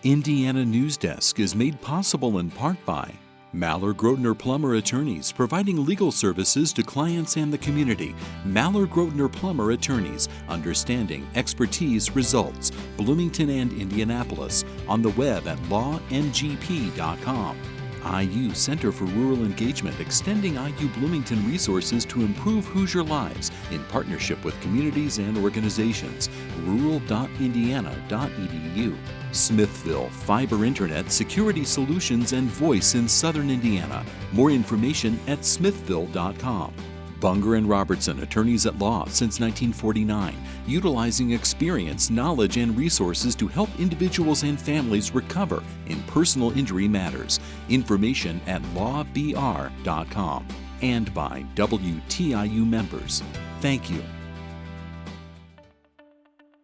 Indiana Newsdesk is made possible in part by Maller Grosvenor Plummer Attorneys, providing legal services to clients and the community. Maller Grosvenor Plummer Attorneys, understanding, expertise, results. Bloomington and Indianapolis, on the web at lawngp.com. IU Center for Rural Engagement, extending IU Bloomington resources to improve Hoosier lives in partnership with communities and organizations. rural.indiana.edu. Smithville, fiber internet, security solutions, and voice in southern Indiana. More information at smithville.com. Bunger and Robertson, attorneys at law since 1949, utilizing experience, knowledge, and resources to help individuals and families recover in personal injury matters. Information at lawbr.com. And by WTIU members. Thank you.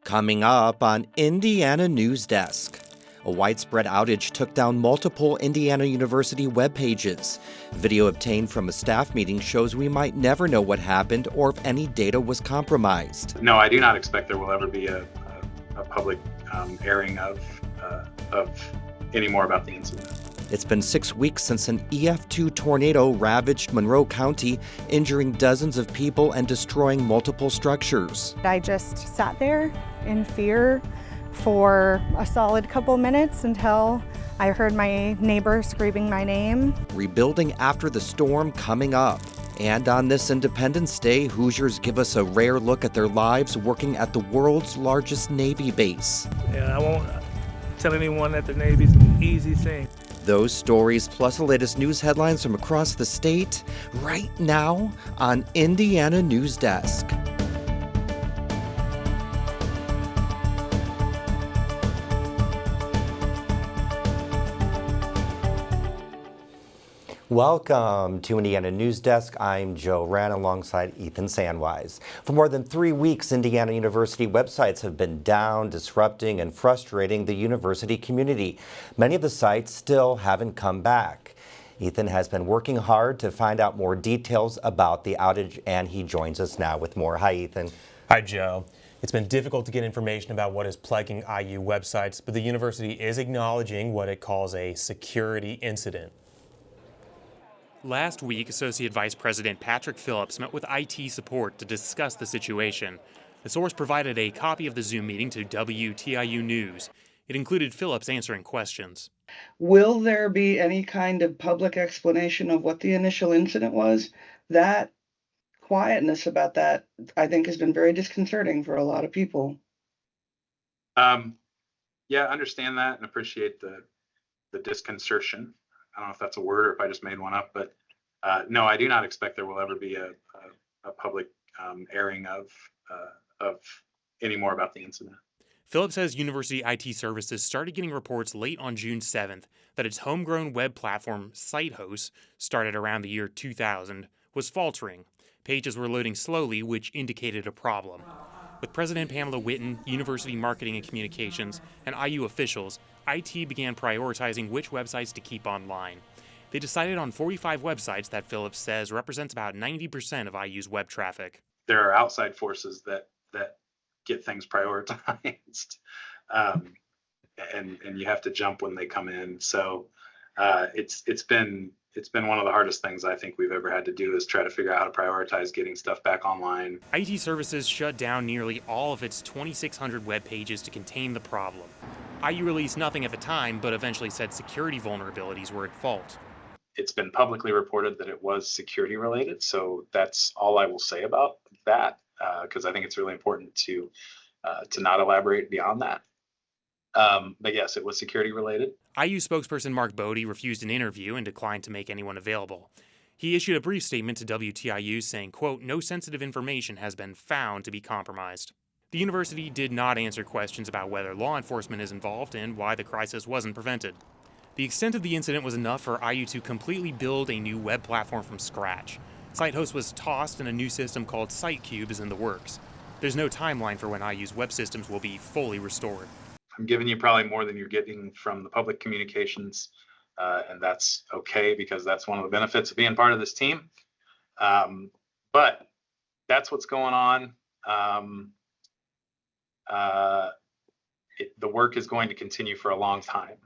Coming up on Indiana Newsdesk. A widespread outage took down multiple Indiana University web pages. Video obtained from a staff meeting shows we might never know what happened or if any data was compromised. No, I do not expect there will ever be a public airing of any more about the incident. It's been 6 weeks since an EF2 tornado ravaged Monroe County, injuring dozens of people and destroying multiple structures. I just sat there in fear for a solid couple minutes until I heard my neighbor screaming my name. Rebuilding after the storm coming up. And on this Independence Day, Hoosiers give us a rare look at their lives working at the world's largest Navy base. Yeah, I won't tell anyone that the Navy's an easy thing. Those stories, plus the latest news headlines from across the state, right now on Indiana Newsdesk. Welcome to Indiana Newsdesk. I'm Joe Rann alongside Ethan Sandwise. For more than 3 weeks, Indiana University websites have been down, disrupting and frustrating the university community. Many of the sites still haven't come back. Ethan has been working hard to find out more details about the outage, and he joins us now with more. Hi, Ethan. Hi, Joe. It's been difficult to get information about what is plaguing IU websites, but the university is acknowledging what it calls a security incident. Last week, Associate Vice President Patrick Phillips met with IT support to discuss the situation. The source provided a copy of the Zoom meeting to WTIU News. It included Phillips answering questions. Will there be any kind of public explanation of what the initial incident was? That quietness about that, I think, has been very disconcerting for a lot of people. Yeah, understand that and appreciate the disconcertion. I don't know if that's a word or if I just made one up, but no, I do not expect there will ever be a public airing of any more about the incident. Phillips says University IT Services started getting reports late on June 7th that its homegrown web platform, SiteHost, started around the year 2000, was faltering. Pages were loading slowly, which indicated a problem. With President Pamela Whitten, University Marketing and Communications, and IU officials, IT began prioritizing which websites to keep online. They decided on 45 websites that Phillips says represents about 90% of IU's web traffic. There are outside forces that get things prioritized, and you have to jump when they come in. So it's been one of the hardest things I think we've ever had to do is try to figure out how to prioritize getting stuff back online. IT Services shut down nearly all of its 2,600 web pages to contain the problem. IU released nothing at the time, but eventually said security vulnerabilities were at fault. It's been publicly reported that it was security related, so that's all I will say about that, because I think it's really important to not elaborate beyond that. But yes, it was security related. IU spokesperson Mark Bodie refused an interview and declined to make anyone available. He issued a brief statement to WTIU saying, quote, "No sensitive information has been found to be compromised." The university did not answer questions about whether law enforcement is involved and why the crisis wasn't prevented. The extent of the incident was enough for IU to completely build a new web platform from scratch. SiteHost was tossed and a new system called SiteCube is in the works. There's no timeline for when IU's web systems will be fully restored. I'm giving you probably more than you're getting from the public communications, and that's okay because that's one of the benefits of being part of this team. But that's what's going on. the work is going to continue for a long time.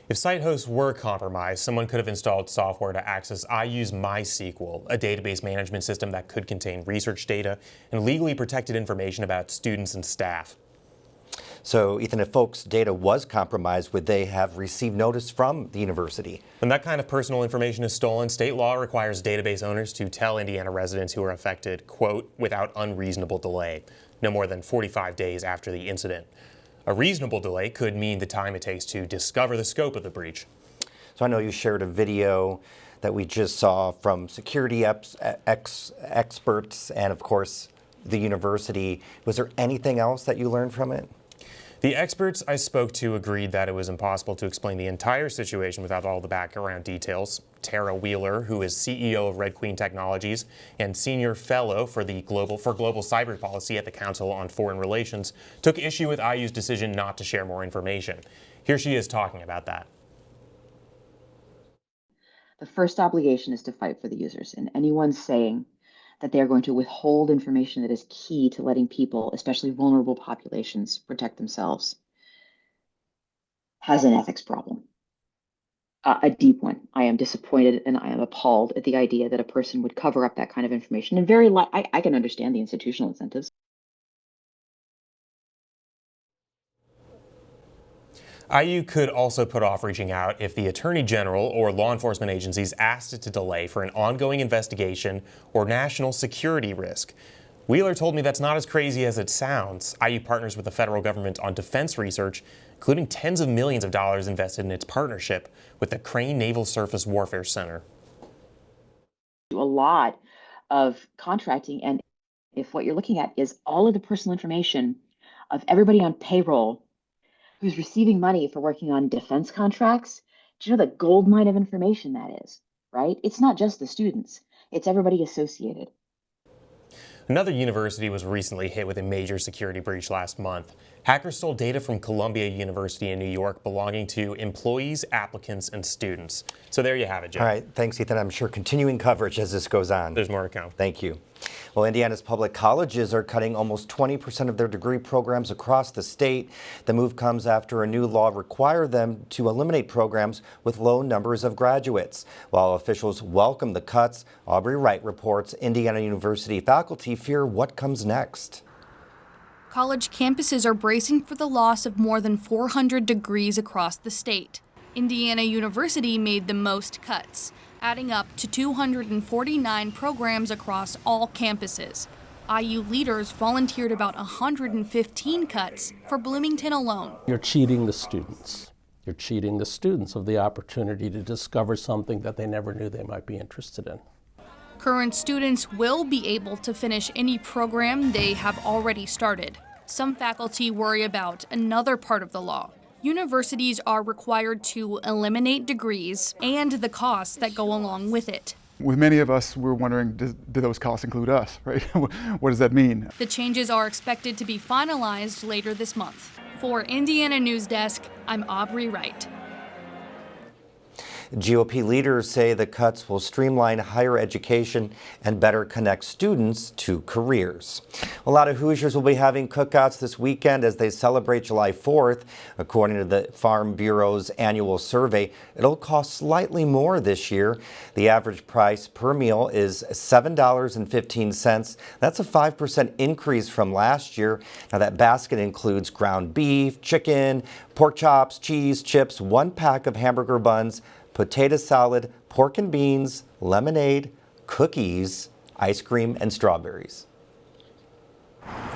If site hosts were compromised, someone could have installed software to access IU's MySQL, a database management system that could contain research data and legally protected information about students and staff. So, Ethan, if folks' data was compromised, would they have received notice from the university? When that kind of personal information is stolen, state law requires database owners to tell Indiana residents who are affected, quote, without unreasonable delay, no more than 45 days after the incident. A reasonable delay could mean the time it takes to discover the scope of the breach. So I know you shared a video that we just saw from security experts and, of course, the university. Was there anything else that you learned from it? The experts I spoke to agreed that it was impossible to explain the entire situation without all the background details. Tara Wheeler, who is CEO of Red Queen Technologies and senior fellow for global cyber policy at the Council on Foreign Relations, took issue with IU's decision not to share more information. Here she is talking about that. The first obligation is to fight for the users, and anyone saying that they are going to withhold information that is key to letting people, especially vulnerable populations, protect themselves, has an ethics problem. A deep one. I am disappointed and I am appalled at the idea that a person would cover up that kind of information. And I can understand the institutional incentives. IU could also put off reaching out if the Attorney General or law enforcement agencies asked it to delay for an ongoing investigation or national security risk. Wheeler told me that's not as crazy as it sounds. IU partners with the federal government on defense research, including tens of millions of dollars invested in its partnership with the Crane Naval Surface Warfare Center. A lot of contracting, and if what you're looking at is all of the personal information of everybody on payroll who's receiving money for working on defense contracts, do you know the gold mine of information that is, right? It's not just the students, it's everybody associated. Another university was recently hit with a major security breach last month. Hackers stole data from Columbia University in New York belonging to employees, applicants, and students. So there you have it, Joe. All right, thanks, Ethan. I'm sure continuing coverage as this goes on. There's more to come. Thank you. Well, Indiana's public colleges are cutting almost 20% of their degree programs across the state. The move comes after a new law required them to eliminate programs with low numbers of graduates. While officials welcome the cuts, Aubrey Wright reports Indiana University faculty fear what comes next. College campuses are bracing for the loss of more than 400 degrees across the state. Indiana University made the most cuts, adding up to 249 programs across all campuses. IU leaders volunteered about 115 cuts for Bloomington alone. You're cheating the students. You're cheating the students of the opportunity to discover something that they never knew they might be interested in. Current students will be able to finish any program they have already started. Some faculty worry about another part of the law. Universities are required to eliminate degrees and the costs that go along with it. With many of us, we're wondering, do those costs include us, right? What does that mean? The changes are expected to be finalized later this month. For Indiana Newsdesk, I'm Aubrey Wright. GOP leaders say the cuts will streamline higher education and better connect students to careers. A lot of Hoosiers will be having cookouts this weekend as they celebrate July 4th. According to the Farm Bureau's annual survey, it'll cost slightly more this year. The average price per meal is $7.15. That's a 5% increase from last year. Now that basket includes ground beef, chicken, pork chops, cheese, chips, 1 pack of hamburger buns, potato salad, pork and beans, lemonade, cookies, ice cream, and strawberries.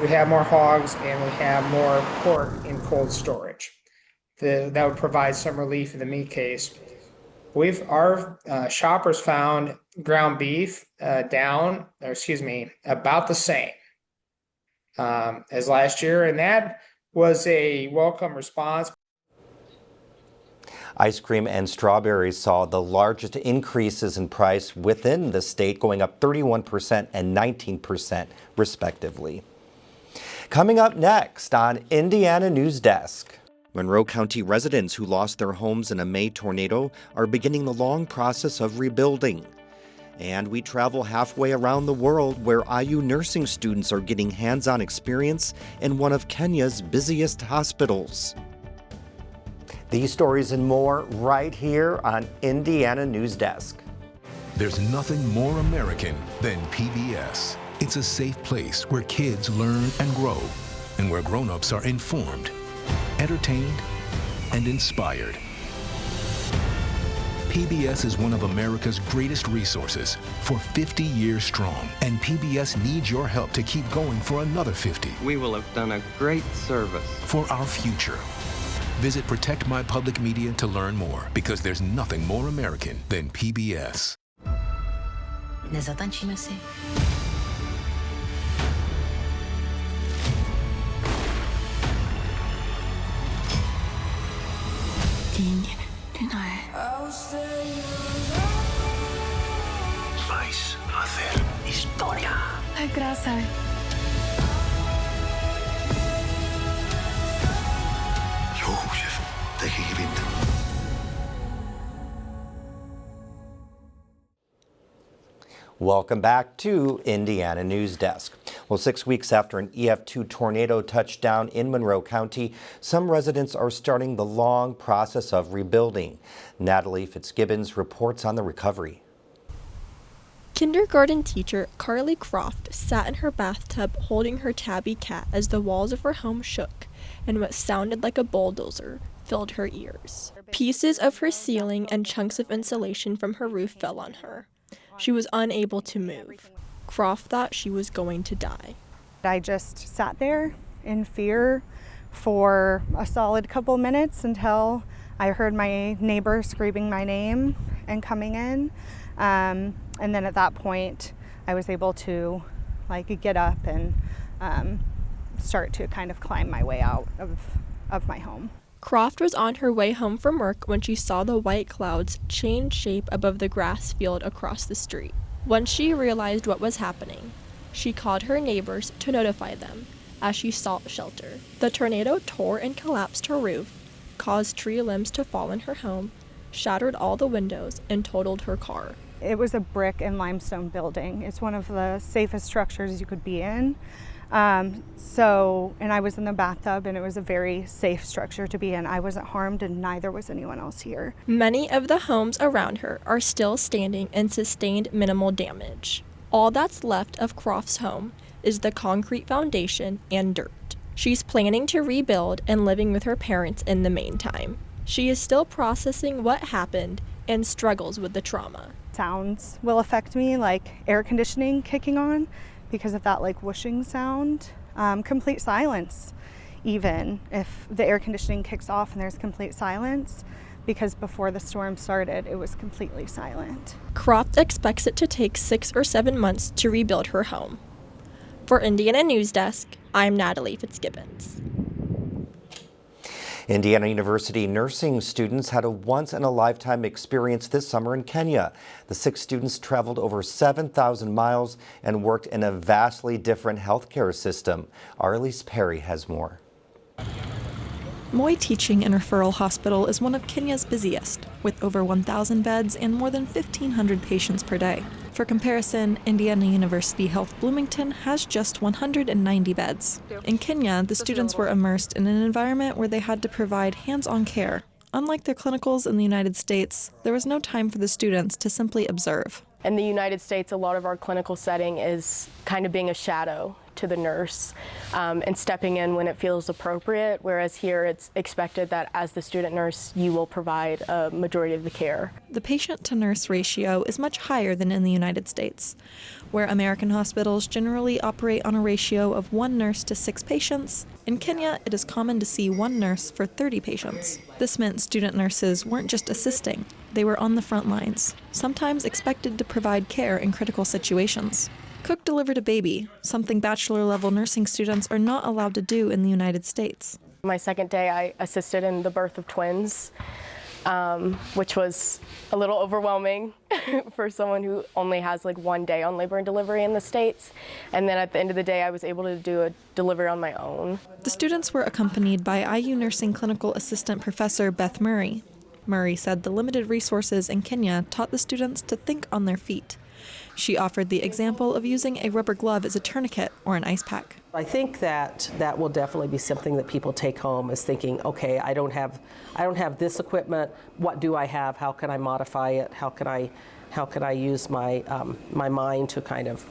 We have more hogs and we have more pork in cold storage. That would provide some relief in the meat case. Our shoppers found ground beef about the same as last year, and that was a welcome response. Ice cream and strawberries saw the largest increases in price within the state, going up 31% and 19% respectively. Coming up next on Indiana Newsdesk. Monroe County residents who lost their homes in a May tornado are beginning the long process of rebuilding. And we travel halfway around the world where IU nursing students are getting hands-on experience in one of Kenya's busiest hospitals. These stories and more right here on Indiana Newsdesk. There's nothing more American than PBS. It's a safe place where kids learn and grow, and where grown-ups are informed, entertained, and inspired. PBS is one of America's greatest resources for 50 years strong, and PBS needs your help to keep going for another 50. We will have done a great service. For our future. Visit Protect My Public Media to learn more, because there's nothing more American than PBS. Vais a hacer historia. Ay, gracias. Hoosiers, tegen gewint. Welcome back to Indiana Newsdesk. Well, 6 weeks after an EF2 tornado touched down in Monroe County, some residents are starting the long process of rebuilding. Natalie Fitzgibbons reports on the recovery. Kindergarten teacher Carly Croft sat in her bathtub holding her tabby cat as the walls of her home shook and what sounded like a bulldozer filled her ears. Pieces of her ceiling and chunks of insulation from her roof fell on her. She was unable to move. Croft thought she was going to die. I just sat there in fear for a solid couple minutes until I heard my neighbor screaming my name and coming in. And then at that point, I was able to get up and start to kind of climb my way out of my home. Croft was on her way home from work when she saw the white clouds change shape above the grass field across the street. Once she realized what was happening, she called her neighbors to notify them as she sought shelter. The tornado tore and collapsed her roof, caused tree limbs to fall in her home, shattered all the windows, and totaled her car. It was a brick and limestone building. It's one of the safest structures you could be in. And I was in the bathtub, and it was a very safe structure to be in. I wasn't harmed, and neither was anyone else here. Many of the homes around her are still standing and sustained minimal damage. All that's left of Croft's home is the concrete foundation and dirt. She's planning to rebuild and living with her parents in the meantime. She is still processing what happened and struggles with the trauma. Sounds will affect me, like air conditioning kicking on because of that whooshing sound. Complete silence, even if the air conditioning kicks off and there's complete silence, because before the storm started, it was completely silent. Croft expects it to take 6 or 7 months to rebuild her home. For Indiana Newsdesk, I'm Natalie Fitzgibbons. Indiana University nursing students had a once-in-a-lifetime experience this summer in Kenya. The 6 students traveled over 7,000 miles and worked in a vastly different healthcare system. Arlise Perry has more. Moi Teaching and Referral Hospital is one of Kenya's busiest, with over 1,000 beds and more than 1,500 patients per day. For comparison, Indiana University Health Bloomington has just 190 beds. In Kenya, the students were immersed in an environment where they had to provide hands-on care. Unlike their clinicals in the United States, there was no time for the students to simply observe. In the United States, a lot of our clinical setting is kind of being a shadow to the nurse and stepping in when it feels appropriate, whereas here it's expected that as the student nurse, you will provide a majority of the care. The patient-to-nurse ratio is much higher than in the United States, where American hospitals generally operate on a ratio of 1 nurse to 6 patients. In Kenya, it is common to see 1 nurse for 30 patients. This meant student nurses weren't just assisting, they were on the front lines, sometimes expected to provide care in critical situations. Cook delivered a baby, something bachelor-level nursing students are not allowed to do in the United States. My second day, I assisted in the birth of twins, which was a little overwhelming for someone who only has 1 day on labor and delivery in the States. And then at the end of the day, I was able to do a delivery on my own. The students were accompanied by IU Nursing Clinical Assistant Professor Beth Murray. Murray said the limited resources in Kenya taught the students to think on their feet, She offered the example of using a rubber glove as a tourniquet or an ice pack. I think that will definitely be something that people take home, is thinking, okay, I don't have this equipment. What do I have? How can I modify it? How can I use my mind to kind of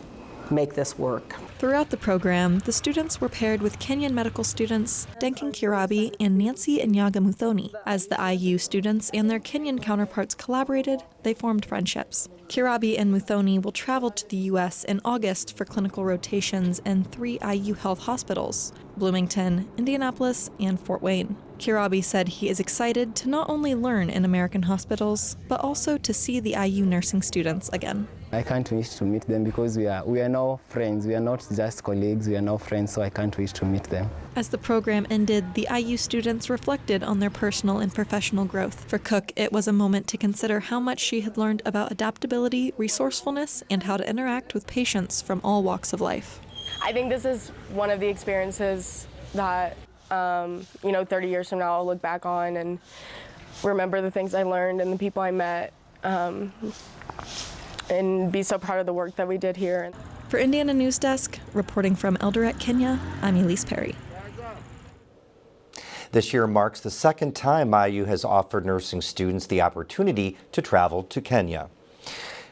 make this work? Throughout the program, the students were paired with Kenyan medical students Denkin Kirabi and Nancy Inyaga Muthoni. As the IU students and their Kenyan counterparts collaborated, they formed friendships. Kirabi and Muthoni will travel to the U.S. in August for clinical rotations in 3 IU health hospitals: Bloomington, Indianapolis, and Fort Wayne. Kirabi said he is excited to not only learn in American hospitals, but also to see the IU nursing students again. I can't wait to meet them because we are now friends. We are not just colleagues, we are now friends, so I can't wait to meet them. As the program ended, the IU students reflected on their personal and professional growth. For Cook, it was a moment to consider how much she had learned about adaptability, resourcefulness, and how to interact with patients from all walks of life. I think this is one of the experiences that 30 years from now I'll look back on and remember the things I learned and the people I met, and be so proud of the work that we did here. For Indiana Newsdesk, reporting from Eldoret, Kenya, I'm Elise Perry. This year marks the second time IU has offered nursing students the opportunity to travel to Kenya.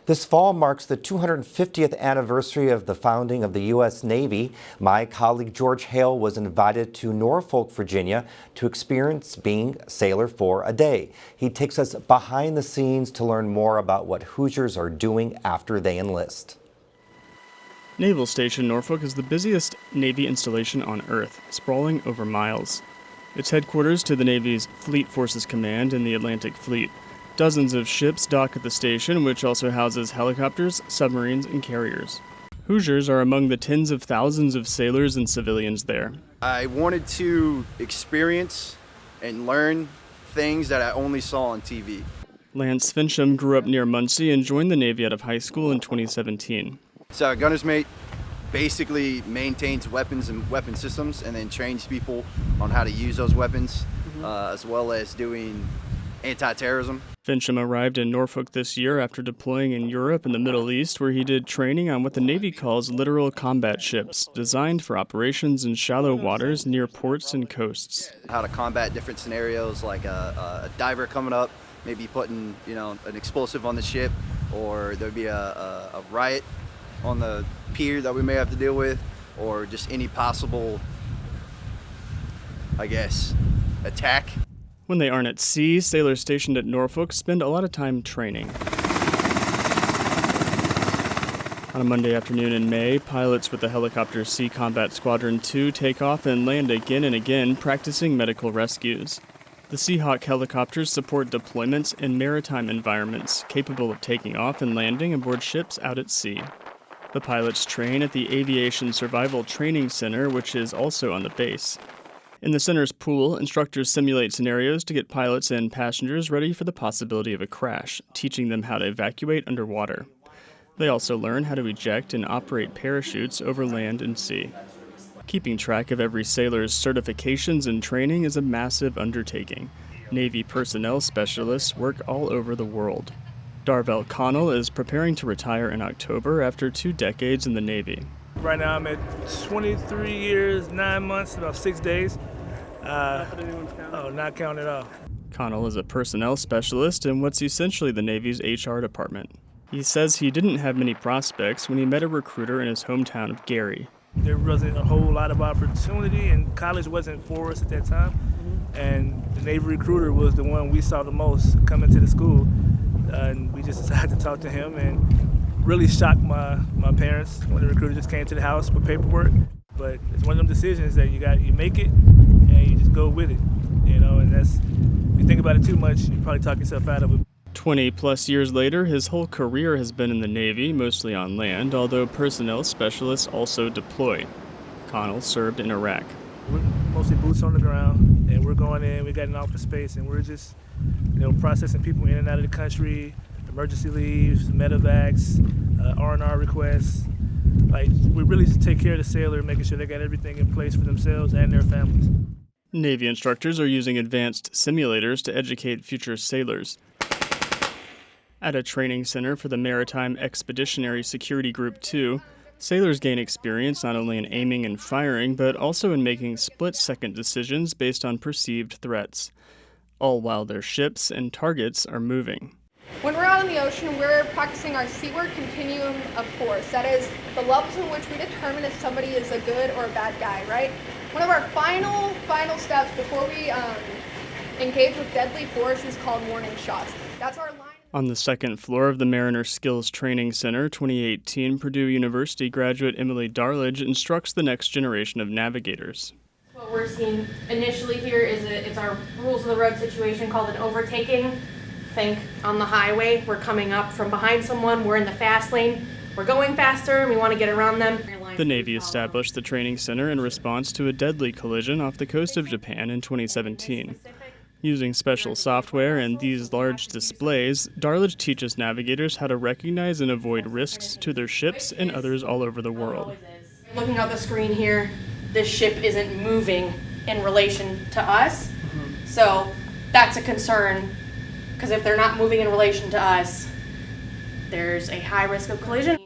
This fall marks the 250th anniversary of the founding of the U.S. Navy. My colleague George Hale was invited to Norfolk, Virginia to experience being a sailor for a day. He takes us behind the scenes to learn more about what Hoosiers are doing after they enlist. Naval Station Norfolk is the busiest Navy installation on Earth, sprawling over miles. It's headquarters to the Navy's Fleet Forces Command in the Atlantic Fleet. Dozens of ships dock at the station, which also houses helicopters, submarines, and carriers. Hoosiers are among the tens of thousands of sailors and civilians there. I wanted to experience and learn things that I only saw on TV. Lance Fincham grew up near Muncie and joined the Navy out of high school in 2017. So a gunner's mate basically maintains weapons and weapon systems and then trains people on how to use those weapons, as well as doing anti-terrorism. Fincham arrived in Norfolk this year after deploying in Europe and the Middle East, where he did training on what the Navy calls littoral combat ships, designed for operations in shallow waters near ports and coasts. How to combat different scenarios, like a diver coming up, maybe putting an explosive on the ship, or there'd be a riot on the pier that we may have to deal with, or just any possible, attack. When they aren't at sea, sailors stationed at Norfolk spend a lot of time training. On a Monday afternoon in May, pilots with the helicopter Sea Combat Squadron 2 take off and land again and again, practicing medical rescues. The Seahawk helicopters support deployments in maritime environments, capable of taking off and landing aboard ships out at sea. The pilots train at the Aviation Survival Training Center, which is also on the base. In the center's pool, instructors simulate scenarios to get pilots and passengers ready for the possibility of a crash, teaching them how to evacuate underwater. They also learn how to eject and operate parachutes over land and sea. Keeping track of every sailor's certifications and training is a massive undertaking. Navy personnel specialists work all over the world. Darvell Connell is preparing to retire in October after 2 decades in the Navy. Right now I'm at 23 years, 9 months, about 6 days. Not counting at all. Connell is a personnel specialist in what's essentially the Navy's HR department. He says he didn't have many prospects when he met a recruiter in his hometown of Gary. There wasn't a whole lot of opportunity, and college wasn't for us at that time. And the Navy recruiter was the one we saw the most coming to the school. And we just decided to talk to him, and really shocked my parents when the recruiter just came to the house with paperwork. But it's one of them decisions that you make it and you just go with it, and that's, if you think about it too much, you probably talk yourself out of it. 20 plus years later, his whole career has been in the Navy, mostly on land, although personnel specialists also deploy. Connell served in Iraq. We're mostly boots on the ground, and we're going in, we got an office space, and we're just, processing people in and out of the country, emergency leaves, medevacs, R&R requests. We really just take care of the sailor, making sure they got everything in place for themselves and their families. Navy instructors are using advanced simulators to educate future sailors. At a training center for the Maritime Expeditionary Security Group 2, sailors gain experience not only in aiming and firing, but also in making split-second decisions based on perceived threats, all while their ships and targets are moving. When we're out in the ocean, we're practicing our seaward continuum of force. That is the levels in which we determine if somebody is a good or a bad guy, right? One of our final steps before we engage with deadly force is called warning shots. That's our line. On the second floor of the Mariner Skills Training Center, 2018 Purdue University graduate Emily Darledge instructs the next generation of navigators. What we're seeing initially here is it's our rules of the road situation called an overtaking. Think on the highway, we're coming up from behind someone, we're in the fast lane, we're going faster, and we want to get around them. The Navy established the training center in response to a deadly collision off the coast of Japan in 2017. Using special software and these large displays, Darledge teaches navigators how to recognize and avoid risks to their ships and others all over the world. Looking at the screen here, this ship isn't moving in relation to us, so that's a concern, because if they're not moving in relation to us, there's a high risk of collision.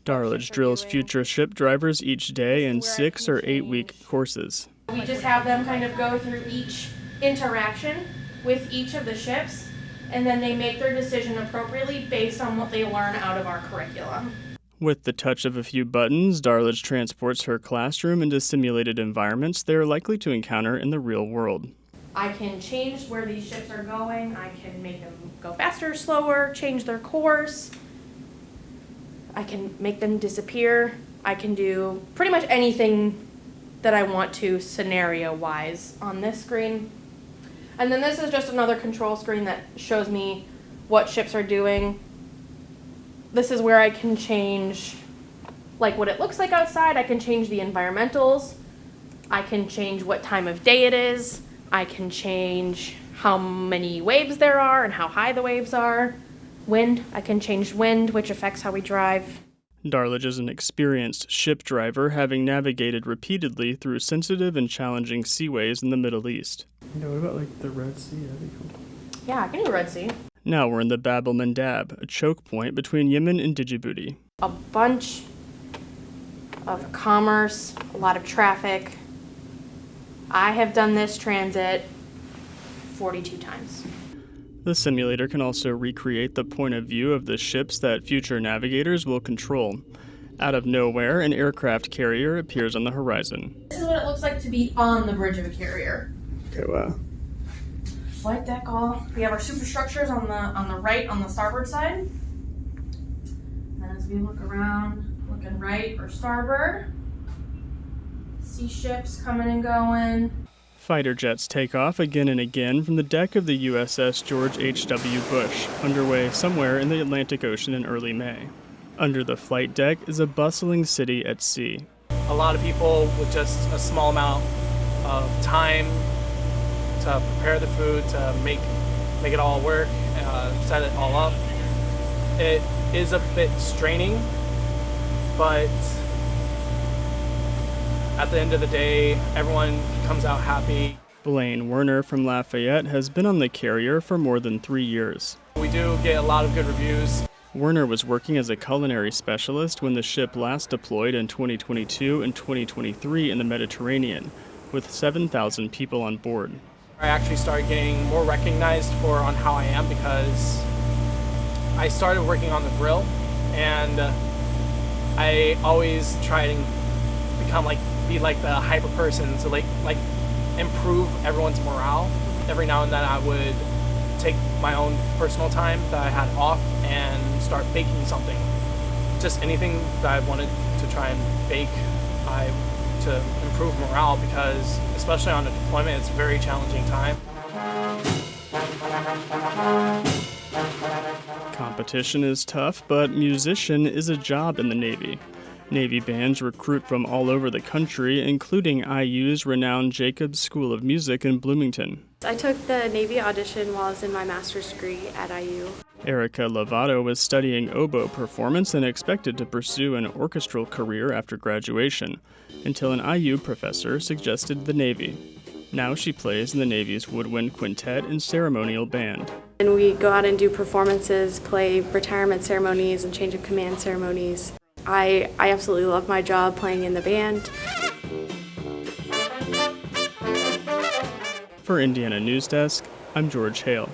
Darledge drills future ship drivers each day in 6 or 8 week courses. We just have them kind of go through each interaction with each of the ships, and then they make their decision appropriately based on what they learn out of our curriculum. With the touch of a few buttons, Darledge transports her classroom into simulated environments they are likely to encounter in the real world. I can change where these ships are going, I can make them go faster, slower, change their course, I can make them disappear, I can do pretty much anything that I want to scenario-wise on this screen. And then this is just another control screen that shows me what ships are doing. This is where I can change like what it looks like outside. I can change the environmentals. I can change what time of day it is. I can change how many waves there are and how high the waves are. Wind, I can change wind, which affects how we drive. Darledge is an experienced ship driver, having navigated repeatedly through sensitive and challenging seaways in the Middle East. What about like the Red Sea? That'd be cool. Yeah, I can do Red Sea. Now we're in the Bab el-Mandab, a choke point between Yemen and Djibouti. A bunch of commerce, a lot of traffic. I have done this transit 42 times. The simulator can also recreate the point of view of the ships that future navigators will control. Out of nowhere, an aircraft carrier appears on the horizon. This is what it looks like to be on the bridge of a carrier. Okay, wow. Flight deck all. We have our superstructures on the right, on the starboard side. And as we look around, looking right or starboard, see ships coming and going. Fighter jets take off again and again from the deck of the USS George H.W. Bush, underway somewhere in the Atlantic Ocean in early May. Under the flight deck is a bustling city at sea. A lot of people with just a small amount of time to prepare the food, to make it all work, set it all up. It is a bit straining, but at the end of the day, everyone comes out happy. Blaine Werner from Lafayette has been on the carrier for more than 3 years. We do get a lot of good reviews. Werner was working as a culinary specialist when the ship last deployed in 2022 and 2023 in the Mediterranean, with 7,000 people on board. I actually started getting more recognized on how I am because I started working on the grill, and I always try to be like the hyper person to like improve everyone's morale. Every now and then I would take my own personal time that I had off and start baking something. Just anything that I wanted to try and bake to improve morale, because especially on a deployment, it's a very challenging time. Competition is tough, but musician is a job in the Navy. Navy bands recruit from all over the country, including IU's renowned Jacobs School of Music in Bloomington. I took the Navy audition while I was in my master's degree at IU. Erica Lovato was studying oboe performance and expected to pursue an orchestral career after graduation, until an IU professor suggested the Navy. Now she plays in the Navy's Woodwind Quintet and Ceremonial Band. And we go out and do performances, play retirement ceremonies and change of command ceremonies. I absolutely love my job playing in the band. For Indiana Newsdesk, I'm George Hale.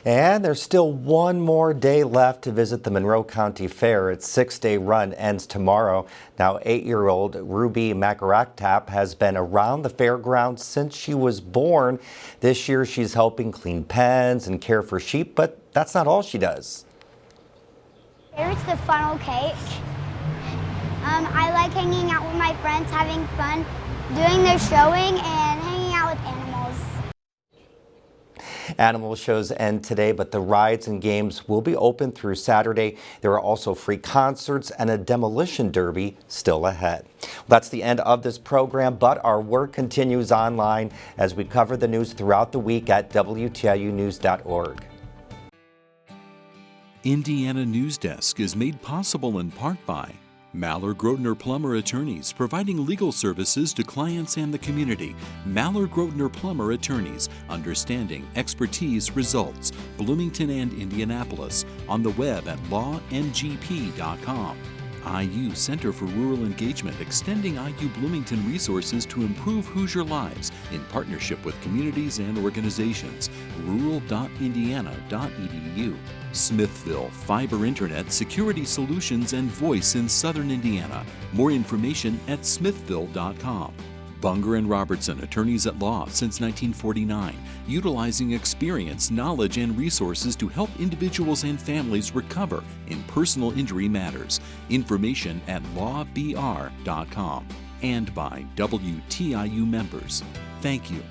And there's still one more day left to visit the Monroe County Fair. Its 6-day run ends tomorrow. Now 8-year-old Ruby Makaraktap has been around the fairgrounds since she was born. This year she's helping clean pens and care for sheep, but that's not all she does. Here's the funnel cake. I like hanging out with my friends, having fun, doing their showing, and hanging out with animals. Animal shows end today, but the rides and games will be open through Saturday. There are also free concerts and a demolition derby still ahead. That's the end of this program, but our work continues online as we cover the news throughout the week at WTIUnews.org. Indiana Newsdesk is made possible in part by Maller Grotner Plummer Attorneys, providing legal services to clients and the community. Maller Grotner Plummer Attorneys, understanding, expertise, results. Bloomington and Indianapolis, on the web at lawngp.com. IU Center for Rural Engagement, extending IU Bloomington resources to improve Hoosier lives in partnership with communities and organizations. rural.indiana.edu. Smithville, fiber internet, security solutions, and voice in southern Indiana. More information at smithville.com. Bunger and Robertson, attorneys at law since 1949, utilizing experience, knowledge, and resources to help individuals and families recover in personal injury matters. Information at lawbr.com. And by WTIU members. Thank you.